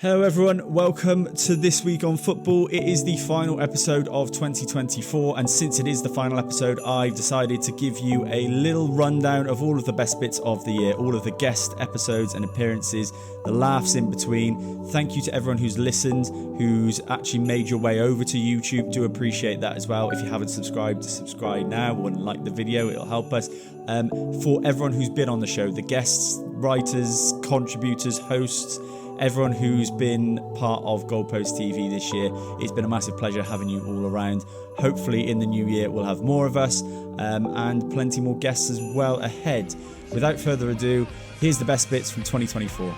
Hello everyone, welcome to This Week on Football. It is the final episode of 2024, and since it is the final episode, I've decided to give you a little rundown of all of the best bits of the year, all of the guest episodes and appearances, the laughs in between. Thank you to everyone who's listened, who's actually made your way over to YouTube. Do appreciate that as well. If you haven't subscribed, subscribe now or like the video, it'll help us. For everyone who's been on the show, the guests, writers, contributors, hosts, everyone who's been part of GoalpostsTV this year, it's been a massive pleasure having you all around. Hopefully in the new year we'll have more of us and plenty more guests as well ahead. Without further ado, here's the best bits from 2024.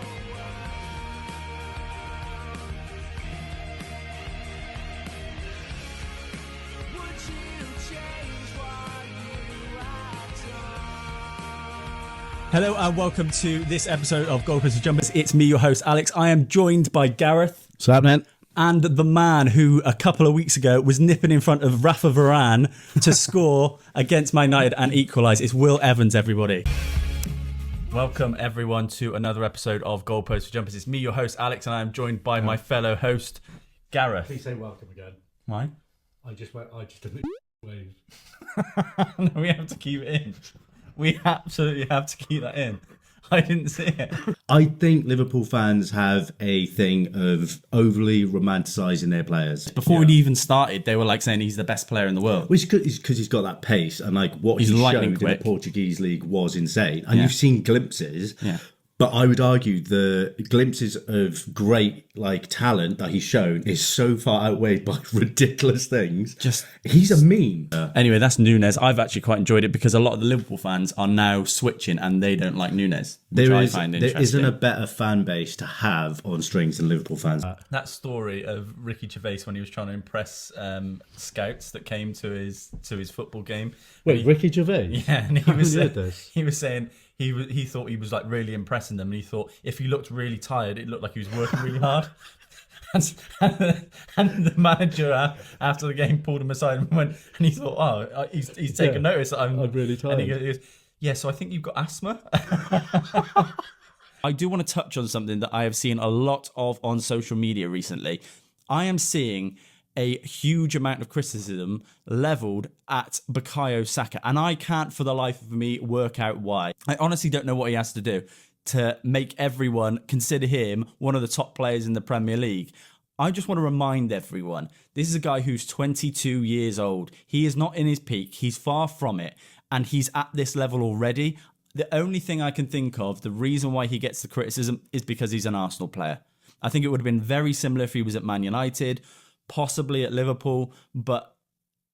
Hello and welcome to this episode of Goalposts Jumpers. It's me, your host, Alex. I am joined by Gareth. What's up, man? And the man who a couple of weeks ago was nipping in front of Rafa Varane to score against Man United and equalise. It's Will Evans, everybody. Welcome, everyone, to another episode of Goalposts Jumpers. It's me, your host, Alex, and I am joined by my fellow host, Gareth. Please say welcome again. Why? I just didn't wave. No, we have to keep it in. We absolutely have to keep that in. I didn't see it. I think Liverpool fans have a thing of overly romanticising their players. Before we'd even started, they were like saying he's the best player in the world. Which is because he's got that pace, and like what He's he lightning showed in quick. the Portuguese league was insane. And Yeah. you've seen glimpses. Yeah. But I would argue the glimpses of great talent that he's shown is so far outweighed by ridiculous things. He's a meme. Anyway, that's Nunes. I've actually quite enjoyed it because a lot of the Liverpool fans are now switching and they don't like Nunes, which I find interesting. There isn't a better fan base to have on strings than Liverpool fans. That story of Ricky Gervais when he was trying to impress scouts that came to his football game. Wait, Ricky Gervais? Yeah, and he was saying he thought he was like really impressing them, and he thought if he looked really tired, it looked like he was working really hard. and the manager after the game pulled him aside and went, and he thought, oh, he's taken notice that I'm really tired. And he goes, yeah, so I think you've got asthma. I do want to touch on something that I have seen a lot of on social media recently. I am seeing a huge amount of criticism leveled at Bukayo Saka, and I can't for the life of me work out why. I honestly don't know what he has to do to make everyone consider him one of the top players in the Premier League. I just want to remind everyone, this is a guy who's 22 years old. He is not in his peak. He's far from it, and he's at this level already. The only thing I can think of, the reason why he gets the criticism is because he's an Arsenal player. I think it would have been very similar if he was at Man United, possibly at Liverpool, but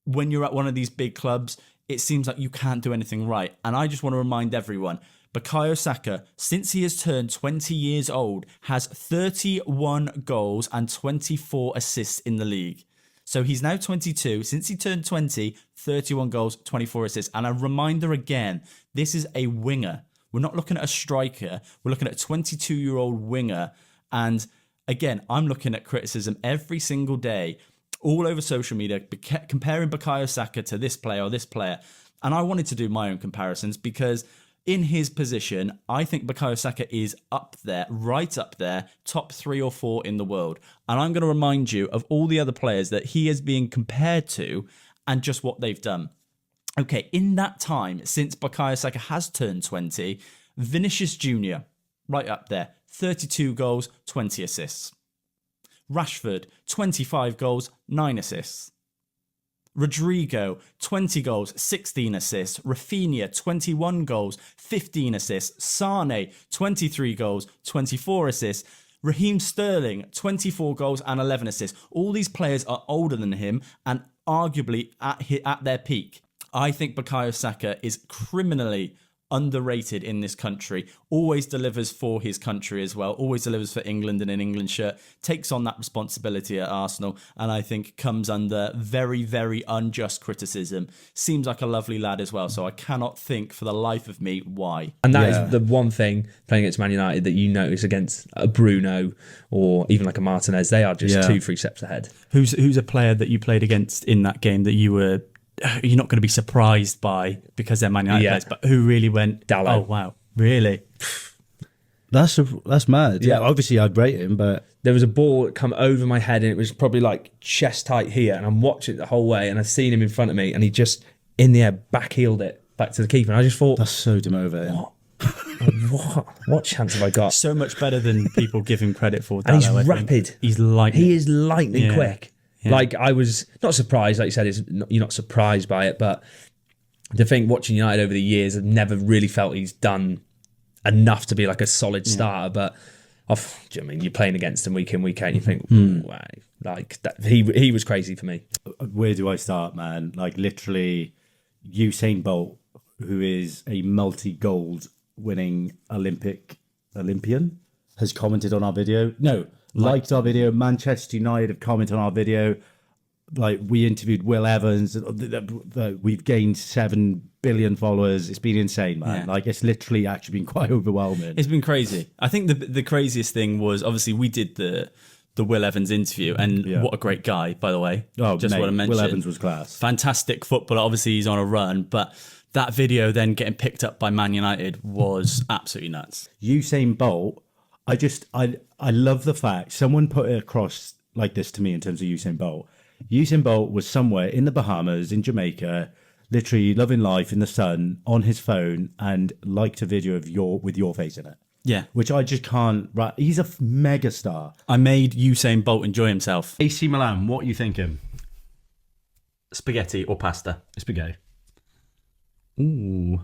when you're at one of these big clubs, it seems like you can't do anything right. And I just want to remind everyone, Bukayo Saka, since he has turned 20 years old, has 31 goals and 24 assists in the league. So he's now 22. Since he turned 20, 31 goals, 24 assists. And a reminder again, this is a winger. We're not looking at a striker. We're looking at a 22-year-old winger. And again, I'm looking at criticism every single day, all over social media, comparing Bukayo Saka to this player or this player. And I wanted to do my own comparisons because in his position, I think Bukayo Saka is up there, right up there, top 3 or 4 in the world. And I'm going to remind you of all the other players that he is being compared to and just what they've done. Okay, in that time, since Bukayo Saka has turned 20, Vinicius Jr., right up there, 32 goals, 20 assists. Rashford, 25 goals, 9 assists. Rodrigo, 20 goals, 16 assists. Rafinha, 21 goals, 15 assists. Sane, 23 goals, 24 assists. Raheem Sterling, 24 goals and 11 assists. All these players are older than him and arguably at their peak. I think Bukayo Saka is criminally underrated in this country, always delivers for his country as well, always delivers for England in an England shirt, takes on that responsibility at Arsenal, and I think comes under very, very unjust criticism. Seems like a lovely lad as well, so I cannot think for the life of me why. And that is the one thing playing against Man United that you notice against a Bruno or even like a Martinez, they are just 2-3 steps ahead. Who's a player that you played against in that game that you're not going to be surprised by because they're Man United players, but who really went, Dalot. oh wow, really? That's mad. Yeah, Yeah. obviously I'd rate him, but There was a ball that come over my head and it was probably like chest height here, and I'm watching it the whole way and I've seen him in front of me and he just in the air backheeled it back to the keeper, and I just thought, that's so demotivating. what chance have I got? So much better than people give him credit for. And he's Dallo, I think. rapid. He's lightning. He is lightning Yeah. quick. Yeah. Like, I was not surprised, like you said, you're not surprised by it, but the thing watching United over the years, I've never really felt he's done enough to be like a solid starter. But do you know what I mean, you're playing against him week in, week out, and you think, wow, like that, he was crazy for me. Where do I start, man? Like literally, Usain Bolt, who is a multi-gold winning Olympian, has commented on our video. No, liked our video. Manchester United have commented on our video. Like, we interviewed Will Evans. We've gained 7 billion followers. It's been insane, man. Yeah. Like, it's literally actually been quite overwhelming. It's been crazy. I think the craziest thing was, obviously, we did the Will Evans interview, and what a great guy, by the way. Oh, just mate, want to mention, Will Evans was class. Fantastic footballer. Obviously, he's on a run, but that video then getting picked up by Man United was absolutely nuts. Usain Bolt, I love the fact someone put it across like this to me in terms of Usain Bolt. Usain Bolt was somewhere in the Bahamas, in Jamaica, literally loving life in the sun on his phone, and liked a video of with your face in it. Yeah. Which I just can't. He's a mega star. I made Usain Bolt enjoy himself. AC Milan, what are you thinking? Spaghetti or pasta? Spaghetti. Ooh.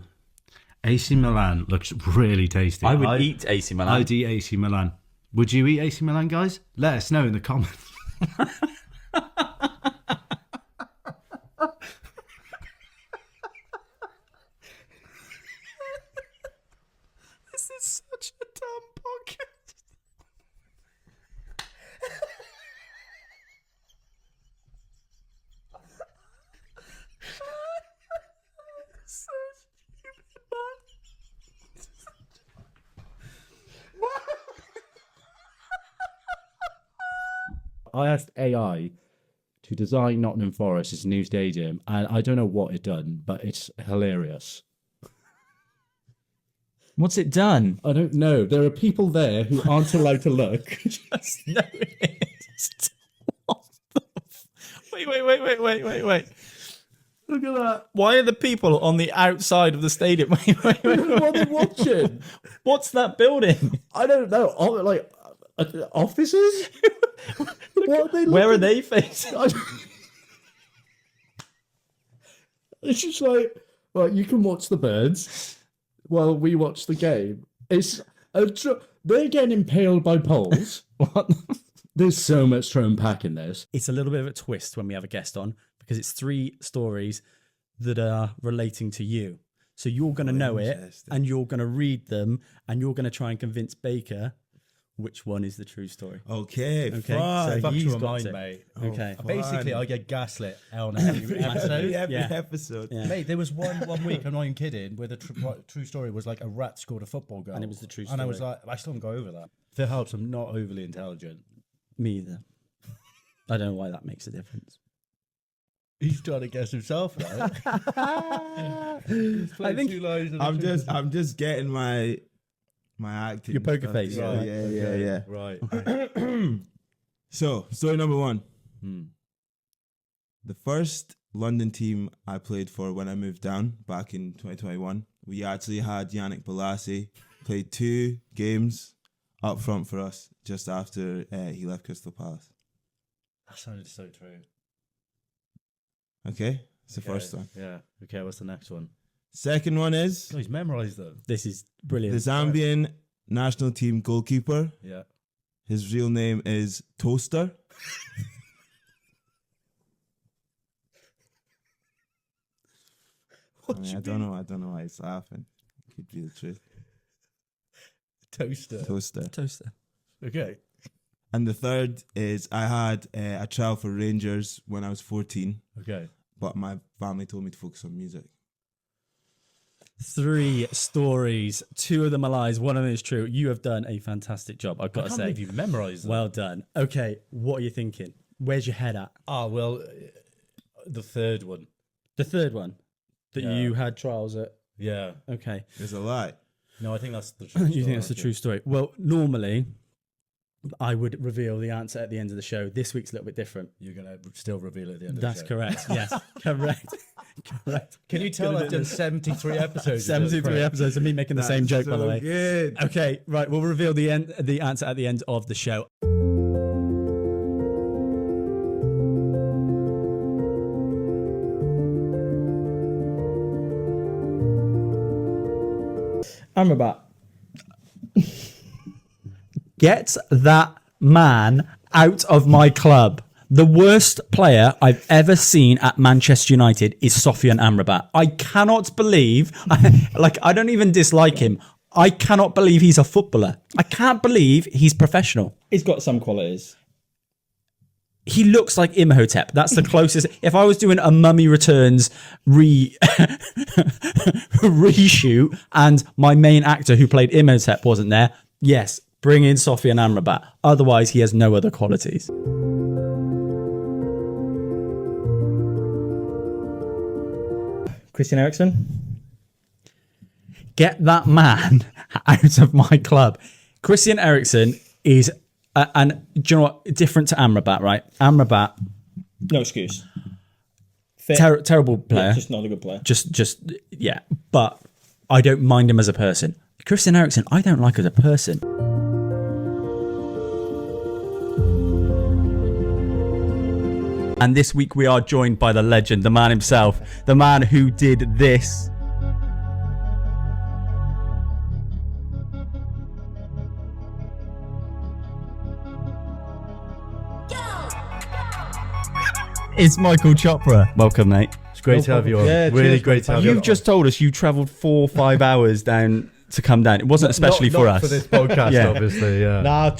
AC Milan looks really tasty. I would eat AC Milan. I'd eat AC Milan. Would you eat AC Milan, guys? Let us know in the comments. This is such a dumb podcast. So stupid, I asked AI to design Nottingham Forest's new stadium, and I don't know what it done, but it's hilarious. What's it done? I don't know. There are people there who aren't allowed to look. Just know it is. What the Wait. Look at that. Why are the people on the outside of the stadium? Wait. What are they watching? What's that building? I don't know. Like offices? What are they? Where are they facing? It's just like, well, you can watch the birds while we watch the game. It's they're getting impaled by poles. What? There's so much thrown pack in this. It's a little bit of a twist when we have a guest on, because it's 3 stories that are relating to you. So you're going to know it, and you're going to read them, and you're going to try and convince Baker which one is the true story. Okay. So Fuck he's you, got mine, to. mate. Okay. Basically, I get gaslit on every episode. Every Yeah. episode. Yeah. Mate, there was one week, I'm not even kidding, where the true story was like a rat scored a football goal. And it was the true And I story. was like, I still haven't got over that. If it helps, I'm not overly intelligent. Me either. I don't know why that makes a difference. He's trying to guess himself, right? I think I'm just getting my acting. Your poker stuff face, together. right? Yeah. Right. So, story number 1. The first London team I played for when I moved down back in 2021, we actually had Yannick Bolasie played 2 games up front for us just after he left Crystal Palace. That sounded so true. Okay, it's the first one. Yeah. Okay, what's the next one? Second one is Oh, he's memorised them. This is the brilliant. Zambian national team goalkeeper. Yeah. His real name is Toaster. I don't know why he's laughing. It could be the truth. Toaster. Toaster. Okay. And the third is I had a trial for Rangers when I was 14, Okay. but my family told me to focus on music. 3 stories. 2 of them are lies. 1 of them is true. You have done a fantastic job, I've got to I can't say. believe you've memorised them. Well done. Okay, what are you thinking? Where's your head at? Well, the third one. The third one that Yeah. you had trials at. Yeah. Okay. There's a lie. No, I think that's the true You think that's the true story? Well, normally I would reveal the answer at the end of the show. This week's a little bit different. You're going to still reveal it at the end That's of the show. correct. Yes, correct. Correct. Can you tell I've done 73 episodes? 73 episodes of me making the same joke, by the way. Good. Okay, right. We'll reveal the answer at the end of the show. Amrabat. Get that man out of my club. The worst player I've ever seen at Manchester United is Sofyan Amrabat. I cannot believe, I don't even dislike him. I cannot believe he's a footballer. I can't believe he's professional. He's got some qualities. He looks like Imhotep. That's the closest. If I was doing a Mummy Returns reshoot and my main actor who played Imhotep wasn't there, yes, bring in Sofyan Amrabat. Otherwise, he has no other qualities. Christian Eriksen. Get that man out of my club. Christian Eriksen is, and do you know what? Different to Amrabat, right? Amrabat, No excuse. Fit, terrible player. just not a good player. Just yeah. But I don't mind him as a person. Christian Eriksen, I don't like as a person. And this week we are joined by the legend, the man himself, the man who did this. It's Michael Chopra. Welcome, mate. It's great to have you on. Yeah, really cheers, great to have you on. You've just told us you travelled 4 or 5 hours down to come down. It wasn't especially for us. For this podcast, Yeah. obviously, yeah. Nah,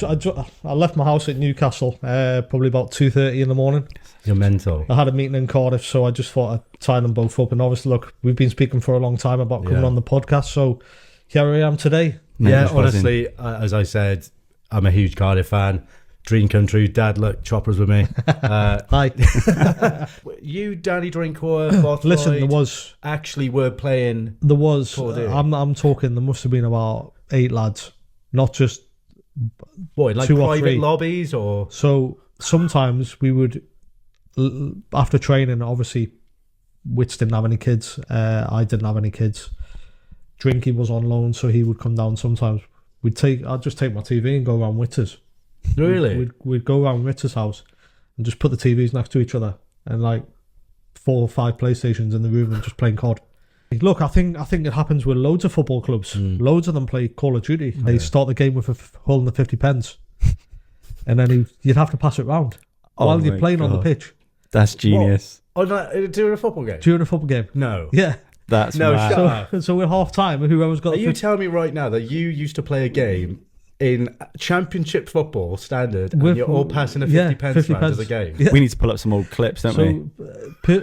I left my house at Newcastle probably about 2:30 in the morning. You're mental. I had a meeting in Cardiff, so I just thought I'd tie them both up. And obviously, look, we've been speaking for a long time about coming on the podcast, so here I am today. Mate, Yeah, it's buzzing. honestly, as I said, I'm a huge Cardiff fan. Dream country. Dad, look, Chopra's with me. Hi. You, Danny Drinkwater, Bothroyd, Listen, there were playing. was. Poor dude. I'm talking. There must have been about 8 lads, not just. What, in like 2 or private 3. lobbies or? So sometimes we would, after training, obviously, Wits didn't have any kids. I didn't have any kids. Drinky was on loan, so he would come down sometimes. I'd just take my TV and go around Witters. Really? We'd go around Witters' house and just put the TVs next to each other and like 4 or 5 PlayStations in the room and just playing COD. Look, I think it happens with loads of football clubs. Loads of them play Call of Duty. They start the game with a hole in the 50 pence, and then you'd have to pass it round while you're playing on the pitch That's genius. What? Oh, during a football game? during a football game. No. Yeah. That's No, mad. shut up. So at half time, whoever's got Are the you telling me right now that you used to play a game in Championship football standard and With- you're all passing a 50 yeah, pence 50 round as a pence. game? Yeah. We need to pull up some old clips, don't we? So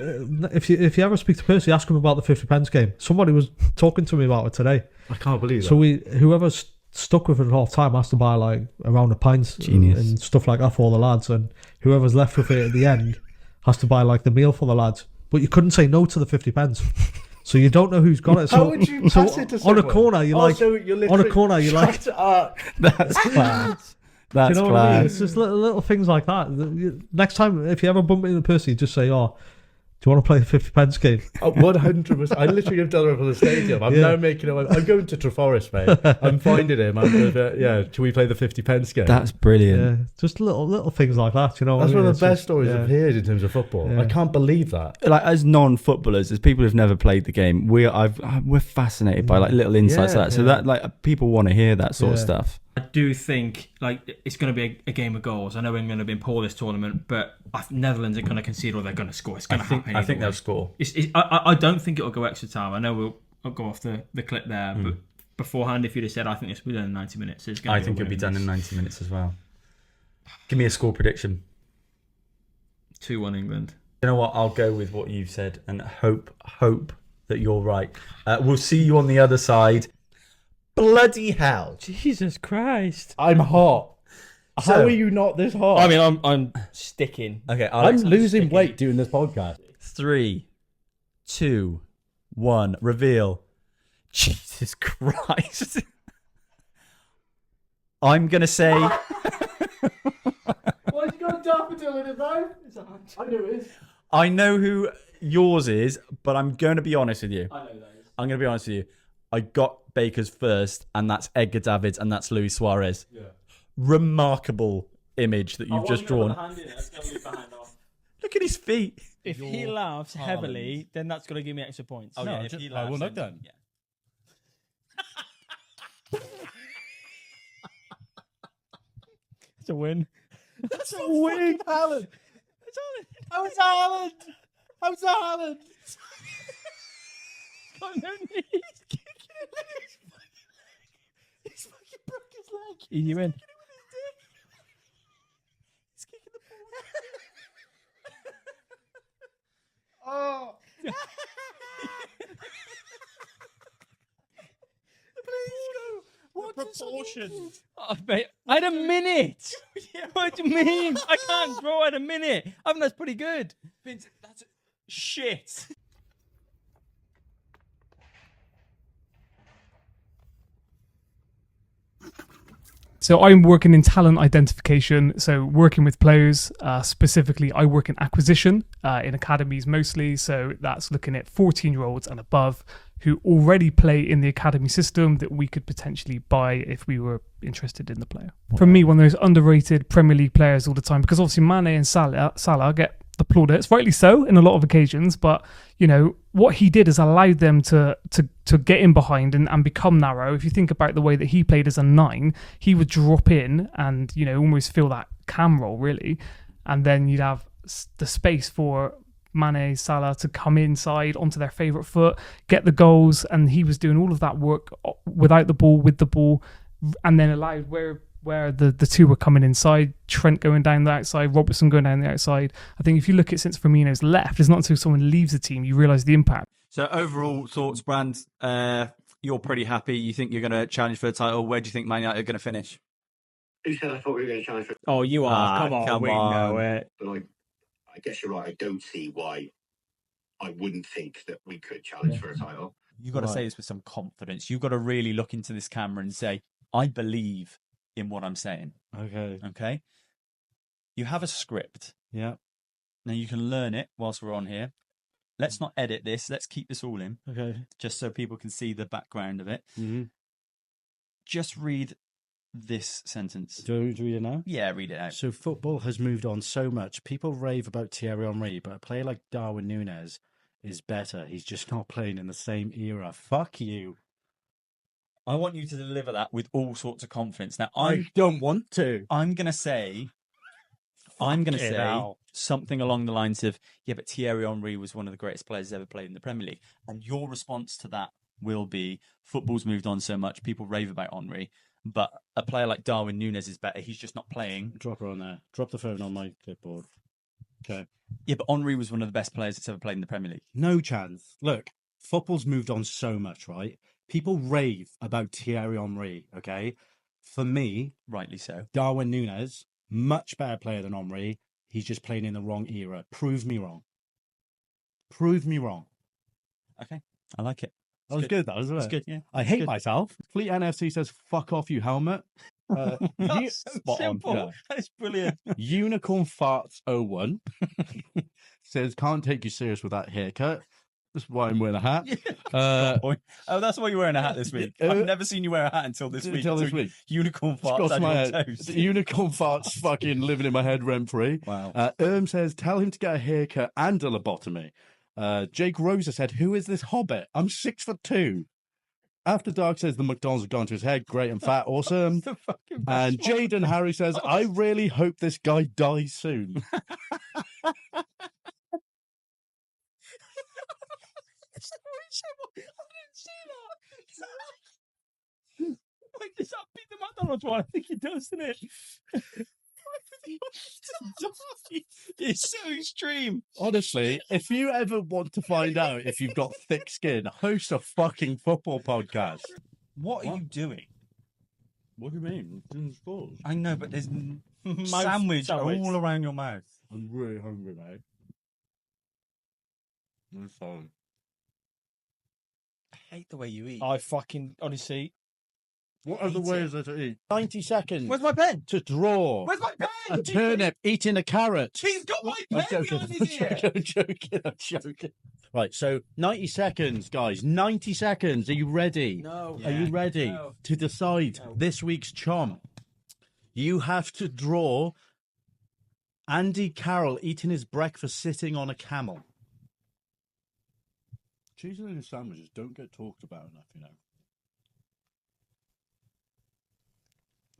if you ever speak to Percy, ask him about the 50 pence game. Somebody was talking to me about it today. I can't believe that. So whoever's stuck with it at half time has to buy like a round of pints Genius. and stuff like that for all the lads, and whoever's left with it at the end has to buy like the meal for the lads. But you couldn't say no to the 50 pence. So you don't know who's got it. So, How would you pass it to on someone? a corner, you like so you're on literally- a corner, you like. Shut up. That's class. That's You know what I mean? class. It's just little things like that. Next time, if you ever bump into Percy, just say, "Oh, do you want to play the 50 pence game?" 100%. I literally have done it for the stadium. I'm now making it. I'm going to Treforest, mate. I'm finding him. Should we play the 50 pence game? That's brilliant. Yeah, just little things like that. You know, That's what I mean? one of It's the best just- stories yeah. I've heard in terms of football. Yeah. I can't believe that. Like as non-footballers, as people who've never played the game, we're fascinated by like little insights Yeah, like that. So that like people want to hear that sort of Yeah. stuff. I do think like it's going to be a game of goals. I know England have been poor this tournament, but Netherlands are going to concede or they're going to score. It's going to happen. I think either they'll way. score. I don't think it'll go extra time. I know I'll go off the clip there, but beforehand, if you'd have said I think this will be done in 90 minutes, it's going I to think it'll be done in winner. 90 minutes as well. Give me a score prediction. 2-1 England. You know what? I'll go with what you've said and hope that you're right. We'll see you on the other side. Bloody hell. Jesus Christ. I'm hot. How So- are you not this hot? I mean, I'm sticking. Okay, I'm Alex. losing weight doing this podcast. 3, 2, 1. Reveal. Jesus Christ. I'm going to say... Why's he got a daffodil in it, though? I knew it is. I know who yours is, but I'm going to be honest with you. I know that is. I'm going to be honest with you. I got Baker's first, and that's Edgar Davids, and that's Luis Suarez. Yeah. Remarkable image that you've just drawn. Look at his feet. If he laughs heavily, then that's going to give me extra points. Oh, No, yeah, I if just- he I will laughs, not then- then. yeah. It's a win. That's a win. Haaland. How's Haaland? How's Haaland? Got no knees. He's fucking broke his leg. You win. He's kicking the ball. Oh. Please go. What proportion? Oh, mate, I had a minute. What do you mean? I can't draw. I had a minute. I think that's pretty good. Vince, that's shit. So I'm working in talent identification, so working with players. Specifically, I work in acquisition in academies mostly. So that's looking at 14-year-olds and above who already play in the academy system that we could potentially buy if we were interested in the player. For me, one of those underrated Premier League players all the time, because obviously Mane and Salah get the plaudits, rightly so, in a lot of occasions. But you know what he did is allowed them to get in behind and become narrow. If you think about the way that he played as a 9, he would drop in and almost feel that cam role really, and then you'd have the space for Mane, Salah to come inside onto their favourite foot, get the goals, and he was doing all of that work without the ball, with the ball, and then allowed where the two were coming inside, Trent going down the outside, Robertson going down the outside. I think if you look at since Firmino's left, it's not until someone leaves the team you realise the impact. So overall thoughts, Brand, you're pretty happy. You think you're going to challenge for the title. Where do you think Man United are going to finish? Who said I thought we were going to challenge for? Oh, you are. Come on. We know it. But I guess you're right. I don't see why I wouldn't think that we could challenge for a title. You've got to say this with some confidence. You've got to really look into this camera and say, I believe in what I'm saying. Okay. Okay? You have a script. Yeah. Now you can learn it whilst we're on here. Let's not edit this. Let's keep this all in. Okay. Just so people can see the background of it. Mm-hmm. Just read this sentence. Do you read it now? Yeah, read it out. So football has moved on so much. People rave about Thierry Henry, but a player like Darwin Núñez is better. He's just not playing in the same era. Fuck you. I want you to deliver that with all sorts of confidence. Now, I don't want to. I'm going to say something along the lines of, yeah, but Thierry Henry was one of the greatest players ever played in the Premier League. And your response to that will be, football's moved on so much, people rave about Henry, but a player like Darwin Núñez is better. He's just not playing. Drop her on there. Drop the phone on my clipboard. Okay. Yeah, but Henry was one of the best players that's ever played in the Premier League. No chance. Look, football's moved on so much, right? People rave about Thierry Henry, okay? For me, Rightly so. Darwin Núñez, much better player than Henry. He's just playing in the wrong era. Prove me wrong. Prove me wrong. Okay, I like it. That was good, that wasn't it? That's good, yeah. I hate myself. Fleet NFC says, fuck off, you helmet. That's spot on, simple. yeah. That's brilliant. Unicorn Farts 01 says, can't take you serious with that haircut. That's why I'm wearing a hat. Oh, that's why you're wearing a hat this week. I've never seen you wear a hat until this week. Until this week. Unicorn farts Across on my your head. toes. Unicorn Farts fucking living in my head rent free. Wow. Says, tell him to get a haircut and a lobotomy. Jake Rosa said, who is this hobbit? I'm 6'2". After Dark says the McDonald's have gone to his head. Great and fat. Awesome. And Jaden Harry says, I really hope this guy dies soon. Wait, does that beat the McDonald's one? I think he does, doesn't it? It's so extreme. Honestly, if you ever want to find out if you've got thick skin, host a fucking football podcast. What are you doing? What do you mean? It's in stores. I know, but there's sandwich all around your mouth. I'm really hungry, mate. I'm sorry. hate the way you eat. I fucking honestly. What other ways are to eat? 90 seconds. Where's my pen? To draw. Where's my A pen? turnip eating a carrot. He's got my I'm pen joking. behind his ear. I'm joking. Right, so 90 seconds, guys. 90 seconds. Are you ready? No. Are you ready No. to decide this week's chomp? You have to draw Andy Carroll eating his breakfast sitting on a camel. Cheese and sandwiches don't get talked about enough, you know.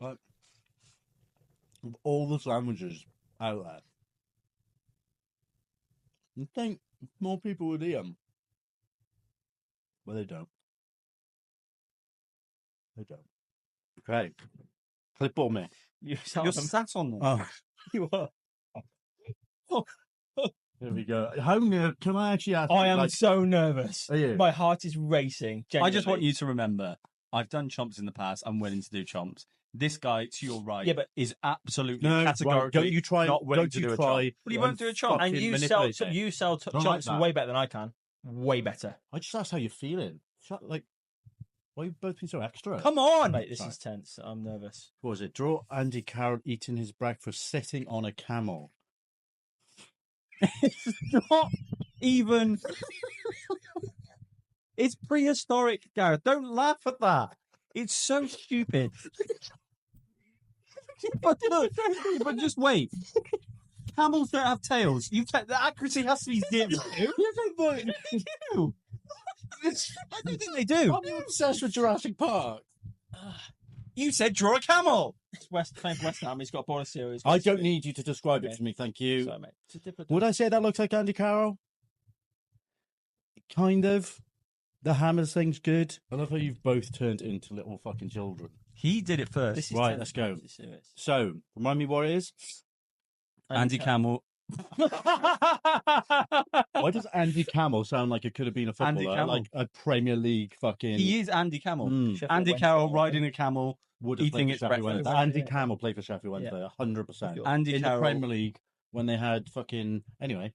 Like, of all the sandwiches out there, you think more people would eat them. Well, they don't. They don't. Okay. Clip on me. You're sat on them. Oh, You are. here we go. How near can I actually ask? I am like, so nervous. Are you? My heart is racing. I just want genuinely. you to remember, I've done chomps in the past. I'm willing to do chomps. This guy to your right Yeah, but- is absolutely No, categorically right, don't you try. not willing Don't to you do a try. chomp. Well, you won't do a chomp. And you sell Don't like chomps that. way better than I can. Way better. I just asked how you're feeling. Like, why you both been so extra? Come on, Mate, this is tense. I'm nervous. What was it? Draw Andy Carroll eating his breakfast sitting on a camel. It's not even. It's prehistoric, Gareth. Don't laugh at that. It's so stupid. But look, but just wait. Camels don't have tails. The accuracy has to be zero. They do. I don't think they do. I'm obsessed with Jurassic Park. You said draw a camel. It's playing for West Ham. He's got a border series. I don't need you to describe it Okay. to me, thank you. Sorry, mate. It's a different- Would I say that looks like Andy Carroll? Kind of. The hammers thing's good. I love how you've both turned into little fucking children. He did it first. This is Right, tense. let's go. This is serious. So, remind me what it is. Andy Camel. Why does Andy Camel sound like it could have been a Andy footballer? Camel. Like a Premier League fucking... He is Andy Camel. Mm. Sheffield Andy Wednesday, Carroll right? riding a camel. would have eating played its for Sheffield breakfast. Wednesday. Andy Yeah. Camel played for Sheffield Wednesday, 100%. Andy In Carroll. the Premier League, when they had fucking... Anyway.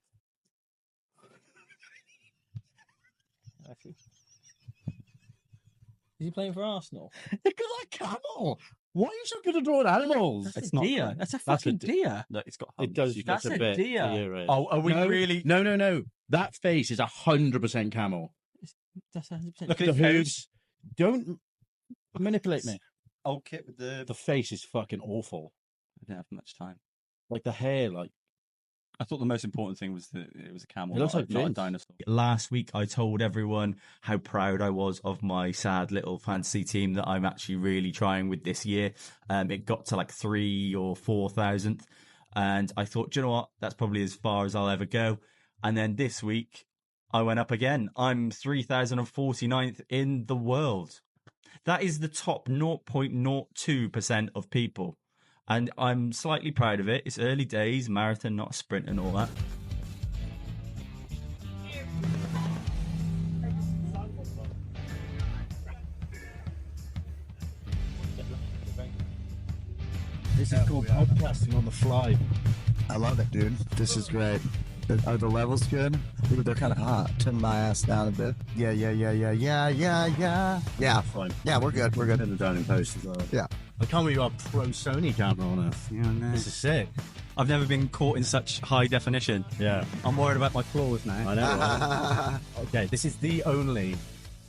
Is he playing for Arsenal? Look at that camel! Why are you so good at drawing animals? It's a not deer. fun. That's a That's a fucking d- deer. Look, it's got It humps. does. You That's can- a bit. deer. Yeah, right. Oh, are we really? No. That face is 100% camel. That's 100%. Look at The his hooves. hooves. Don't manipulate me. Old kit with the. The face is fucking awful. I didn't have much time. Like the hair, like I thought the most important thing was that it was a camel, It looks not, like not a Vince. dinosaur. Last week, I told everyone how proud I was of my sad little fantasy team that I'm actually really trying with this year. It got to like 3,000 or 4,000, and I thought, do you know what? That's probably as far as I'll ever go. And then this week, I went up again. I'm 3,049th in the world. That is the top 0.02% of people. And I'm slightly proud of it. It's early days, marathon, not a sprint and all that. this is called podcasting on the fly. I love it, dude. This is great. Are the levels good? Ooh, they're kind of hot. Turn my ass down a bit. Yeah. Yeah, Fine. yeah, we're good. We're good. Turn it down in post as well. Yeah. I can't believe you have pro Sony camera on it. Yeah, no. This is sick. I've never been caught in such high definition. Yeah. I'm worried about my claws now. I know. Right? Okay, this is the only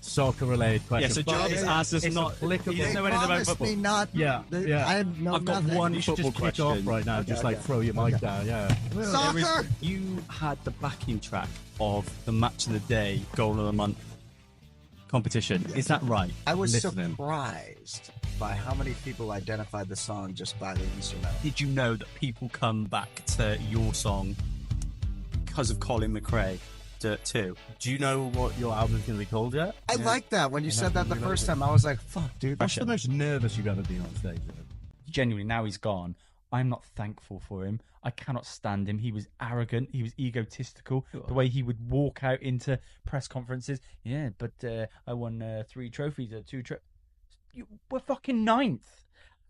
soccer-related question. Yeah, so But Jarvis asked us it's not. applicable. He They doesn't know anything about promised football. me not. Yeah, yeah. I have no I've got nothing. one You should football just kick question. off right now. Just like throw your mic down. Yeah. Soccer. You had the backing track of the match of the day, goal of the month competition. Is that right? I was Listening. surprised by how many people identified the song just by the instrumental. Did you know that people come back to your song because of Colin McRae, Dirt 2? Do you know what your album's going to be called yet? I like that. When you said that the first time, I was like, fuck, dude. What's the most nervous you've ever been on stage? Genuinely, now he's gone, I'm not thankful for him. I cannot stand him. He was arrogant. He was egotistical. The way he would walk out into press conferences. Yeah, but I won 3 trophies, 2 trophies. We're fucking 9th.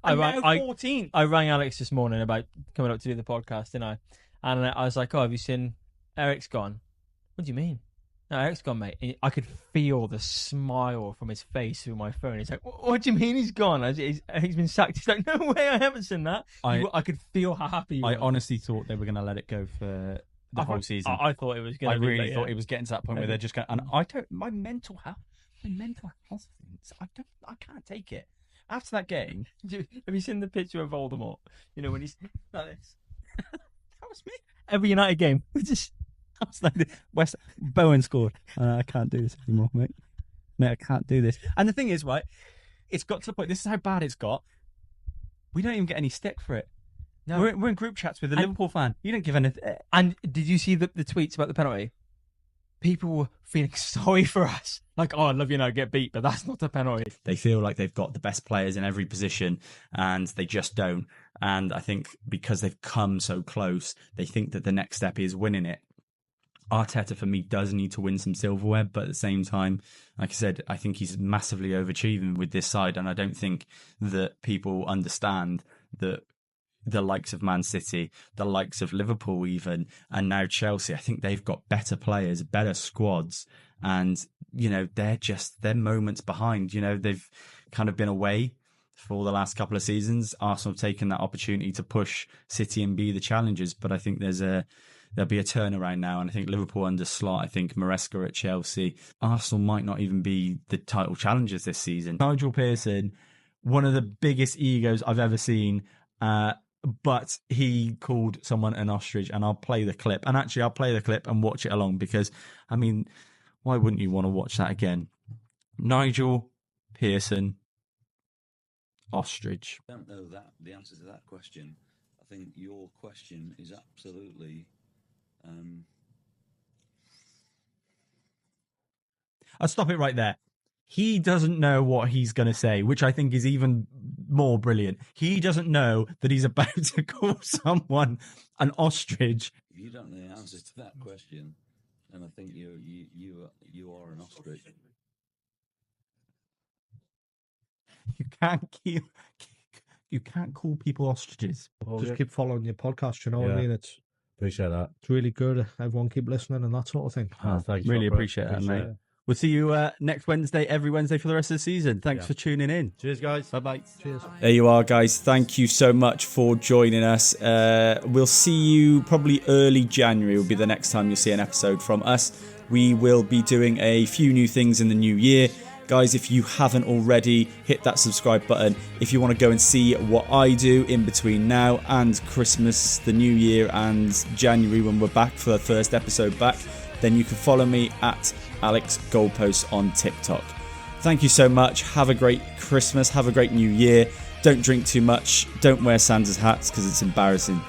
I I'm rang- now I- 14th. I rang Alex this morning about coming up to do the podcast, didn't I? And I was like, "Oh, have you seen Eric's gone?" What do you mean? No, Eric's gone, mate. I could feel the smile from his face through my phone. He's like, "What do you mean he's gone? He's been sacked." He's like, "No way, I haven't seen that." I could feel how happy he was. I honestly thought they were going to let it go for the whole season. I thought it was going I to be. really thought it was getting to that point where they're just going. And my mental health, I can't take it. After that game, have you seen the picture of Voldemort? You know when he's like this. That was me. Every United game, I was like, Bowen scored. I can't do this anymore, mate. Mate, I can't do this. And the thing is, right, it's got to the point. This is how bad it's got. We don't even get any stick for it. No, we're in group chats with a Liverpool fan. You don't give anything. And did you see the tweets about the penalty? People were feeling sorry for us. Like, oh, I'd love United get beat, but that's not a penalty. They feel like they've got the best players in every position, and they just don't. And I think because they've come so close, they think that the next step is winning it. Arteta, for me, does need to win some silverware, but at the same time, like I said, I think he's massively overachieving with this side, and I don't think that people understand that the likes of Man City, the likes of Liverpool even, and now Chelsea, I think they've got better players, better squads, and, you know, they're moments behind. You know, they've kind of been away for the last couple of seasons. Arsenal have taken that opportunity to push City and be the challengers, but I think there'll be a turnaround now, and I think Liverpool under Slot, I think Maresca at Chelsea, Arsenal might not even be the title challengers this season. Nigel Pearson, one of the biggest egos I've ever seen, but he called someone an ostrich, and I'll play the clip. And actually, I'll play the clip and watch it along because, I mean, why wouldn't you want to watch that again? Nigel Pearson, ostrich. I don't know the answer to that question. I think your question is absolutely... I'll stop it right there. He doesn't know what he's going to say, which I think is even more brilliant. He doesn't know that he's about to call someone an ostrich. If you don't know the answer to that question, then I think you are an ostrich. You can't call people ostriches. Just keep following your podcast. You know what I mean? Appreciate that. It's really good. Everyone keep listening and that sort of thing. Thanks, Really Chopra. appreciate that, mate. We'll see you next Wednesday, every Wednesday for the rest of the season. Thanks for tuning in. Cheers, guys. Bye-bye. Cheers. There you are, guys. Thank you so much for joining us. We'll see you probably early January will be the next time you'll see an episode from us. We will be doing a few new things in the new year. Guys, if you haven't already, hit that subscribe button. If you want to go and see what I do in between now and Christmas, the New Year, and January when we're back for the first episode back, then you can follow me at Alex Goalposts on TikTok. Thank you so much. Have a great Christmas. Have a great New Year. Don't drink too much. Don't wear Santa's hats because it's embarrassing.